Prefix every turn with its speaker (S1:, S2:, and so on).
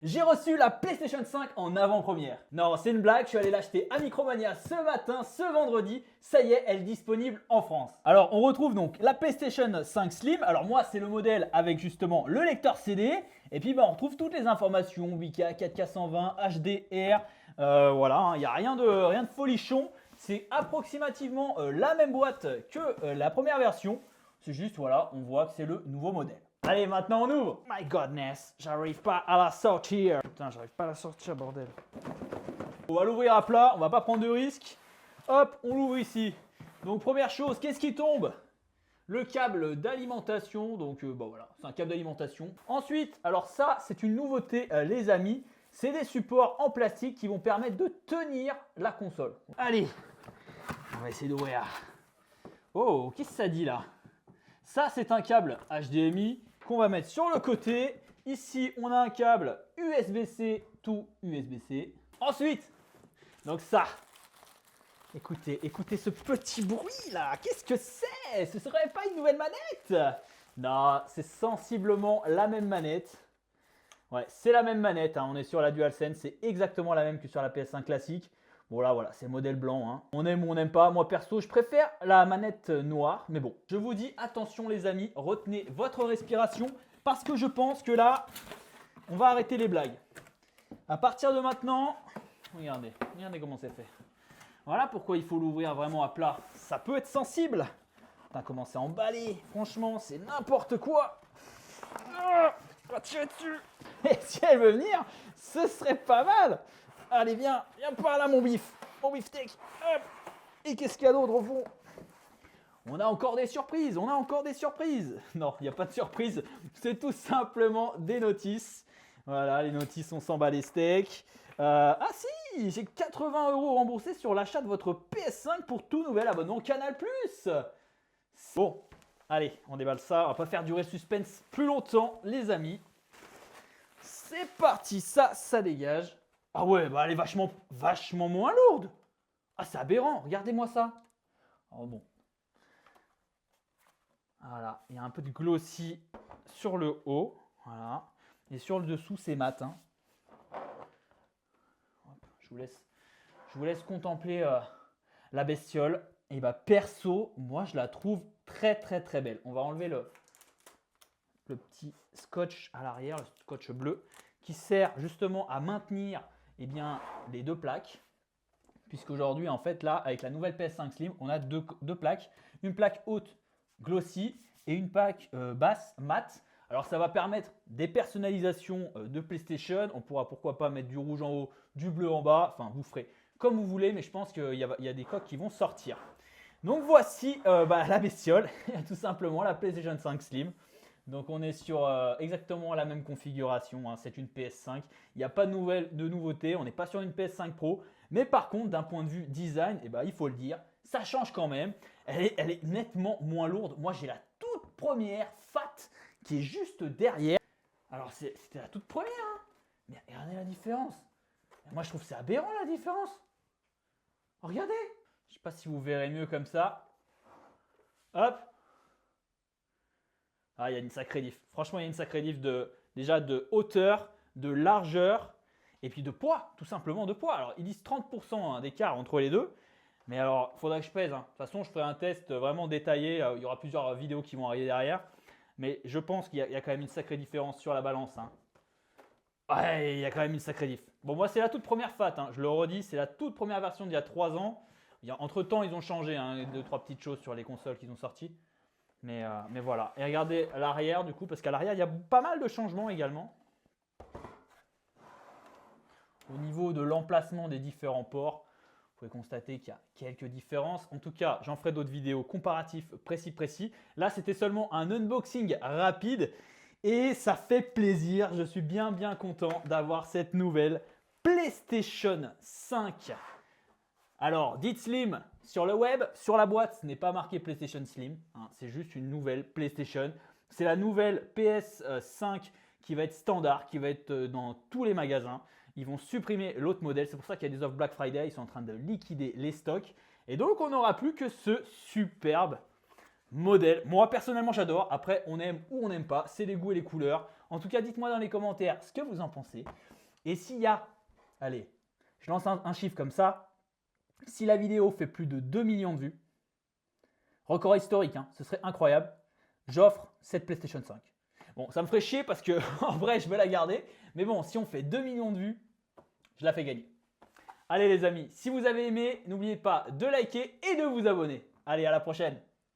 S1: J'ai reçu la PlayStation 5 en avant-première. Non, c'est une blague, je suis allé l'acheter à Micromania ce matin, ce vendredi. Ça y est, elle est disponible en France. Alors, on retrouve donc la PlayStation 5 Slim. Alors moi, c'est le modèle avec justement le lecteur CD. Et puis, on retrouve toutes les informations, 8K, 4K 120, HDR. Voilà, il n'y a rien de folichon. C'est approximativement la même boîte que la première version. C'est juste, voilà, on voit que c'est le nouveau modèle. Allez, maintenant on ouvre. My godness, j'arrive pas à la sortir. Putain, j'arrive pas à la sortir, bordel. On va l'ouvrir à plat, on va pas prendre de risque. Hop, on l'ouvre ici. Donc première chose, qu'est-ce qui tombe? Le câble d'alimentation. Donc voilà, c'est un câble d'alimentation. Ensuite, alors ça, c'est une nouveauté, les amis. C'est des supports en plastique qui vont permettre de tenir la console. Allez, on va essayer d'ouvrir. Oh, qu'est-ce que ça dit là? Ça, c'est un câble HDMI qu'on va mettre sur le côté. Ici, on a un câble USB-C to USB-C. Ensuite, donc ça, écoutez ce petit bruit là. Qu'est-ce que c'est? Ce serait pas une nouvelle manette? Non, c'est sensiblement la même manette. Ouais, c'est la même manette, hein. On est sur la DualSense, c'est exactement la même que sur la PS5 classique. Bon là, voilà, c'est le modèle blanc, hein. On aime ou on n'aime pas. Moi perso, je préfère la manette noire. Mais bon, je vous dis, attention les amis, retenez votre respiration. Parce que je pense que là, on va arrêter les blagues. À partir de maintenant, regardez comment c'est fait. Voilà pourquoi il faut l'ouvrir vraiment à plat. Ça peut être sensible. Putain, comment c'est emballé. Franchement, c'est n'importe quoi. On va tirer dessus. Et si elle veut venir, ce serait pas mal. Allez, viens par là mon beefsteak. Hop. Et qu'est-ce qu'il y a d'autre au fond? On a encore des surprises, Non, il n'y a pas de surprise, c'est tout simplement des notices. Voilà, les notices, on s'en bat les steaks. Ah si, j'ai 80 € remboursés sur l'achat de votre PS5 pour tout nouvel abonnement Canal+. Bon, allez, on déballe ça, on va pas faire durer le suspense plus longtemps, les amis. C'est parti, ça dégage. Ah ouais, bah elle est vachement moins lourde. Ah, c'est aberrant, regardez-moi ça. Oh bon. Voilà, il y a un peu de glossy sur le haut. Voilà. Et sur le dessous, c'est mat, hein. Hop, je vous laisse contempler la bestiole. Et bah perso, moi je la trouve très belle. On va enlever le petit scotch à l'arrière, le scotch bleu, qui sert justement à maintenir les deux plaques. Puisqu'aujourd'hui, en fait, là, avec la nouvelle PS5 Slim, on a deux plaques. Une plaque haute glossy et une plaque basse mat. Alors, ça va permettre des personnalisations de PlayStation. On pourra pourquoi pas mettre du rouge en haut, du bleu en bas. Enfin, vous ferez comme vous voulez, mais je pense qu'il y a des coques qui vont sortir. Donc, voici la bestiole, tout simplement la PlayStation 5 Slim. Donc on est sur exactement la même configuration, hein. C'est une PS5, il n'y a pas de nouveauté, on n'est pas sur une PS5 Pro, mais par contre d'un point de vue design, il faut le dire, ça change quand même, elle est nettement moins lourde. Moi j'ai la toute première Fat qui est juste derrière, alors c'était la toute première, hein. Mais regardez la différence, moi je trouve que c'est aberrant la différence, regardez, je ne sais pas si vous verrez mieux comme ça, hop. Ah, il y a une sacrée diff. Franchement, il y a une sacrée diff déjà de hauteur, de largeur et puis de poids, tout simplement de poids. Alors, ils disent 30% d'écart entre les deux. Mais alors, il faudra que je pèse, hein. De toute façon, je ferai un test vraiment détaillé. Il y aura plusieurs vidéos qui vont arriver derrière. Mais je pense qu'il y a quand même une sacrée différence sur la balance, hein. Ouais, il y a quand même une sacrée diff. Bon, moi, c'est la toute première Fat, hein. Je le redis, c'est la toute première version d'il y a 3 ans. Entre-temps, ils ont changé, hein, 2-3 petites choses sur les consoles qu'ils ont sorties. Mais voilà. Et regardez à l'arrière du coup, parce qu'à l'arrière, il y a pas mal de changements également. Au niveau de l'emplacement des différents ports, vous pouvez constater qu'il y a quelques différences. En tout cas, j'en ferai d'autres vidéos comparatifs précis. Là, c'était seulement un unboxing rapide et ça fait plaisir. Je suis bien content d'avoir cette nouvelle PlayStation 5. Alors, dites Slim sur le web, sur la boîte, ce n'est pas marqué PlayStation Slim, hein, c'est juste une nouvelle PlayStation. C'est la nouvelle PS5 qui va être standard, qui va être dans tous les magasins. Ils vont supprimer l'autre modèle, c'est pour ça qu'il y a des offres Black Friday, ils sont en train de liquider les stocks. Et donc, on n'aura plus que ce superbe modèle. Moi, personnellement, j'adore. Après, on aime ou on n'aime pas, c'est les goûts et les couleurs. En tout cas, dites-moi dans les commentaires ce que vous en pensez. Et s'il y a, allez, je lance un chiffre comme ça, si la vidéo fait plus de 2 millions de vues, record historique, hein, ce serait incroyable, j'offre cette PlayStation 5. Bon, ça me ferait chier parce que en vrai, je vais la garder. Mais bon, si on fait 2 millions de vues, je la fais gagner. Allez les amis, si vous avez aimé, n'oubliez pas de liker et de vous abonner. Allez, à la prochaine!